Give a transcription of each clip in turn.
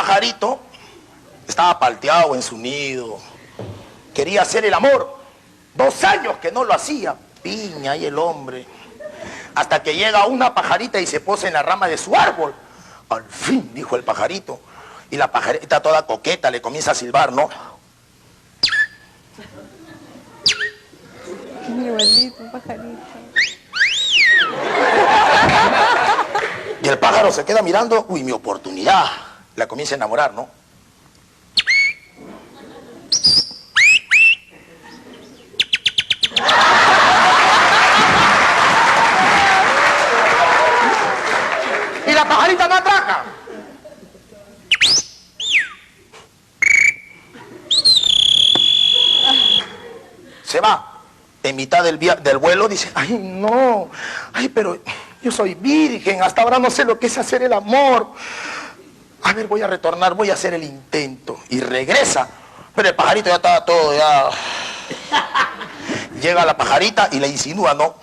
pajarito estaba palteado en su nido. Quería hacer el amor. 2 años que no lo hacía. Piña y el hombre. Hasta que llega una pajarita y se posa en la rama de su árbol. Al fin, dijo el pajarito. Y la pajarita toda coqueta le comienza a silbar, ¿no? Igualito, pajarito. Y el pájaro se queda mirando. Uy, mi oportunidad. La comienza a enamorar, ¿no? Y la pajarita no atraca. Se va. En mitad del vuelo dice, ay, no, ay, pero yo soy virgen, hasta ahora no sé lo que es hacer el amor. A ver, voy a retornar, voy a hacer el intento. Y regresa. Pero el pajarito ya estaba todo, ya... Llega la pajarita y le insinúa, ¿no?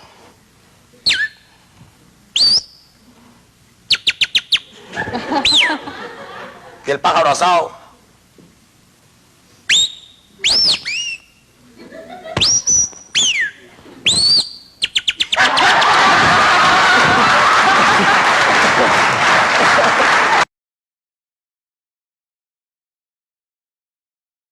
Y el pájaro asado.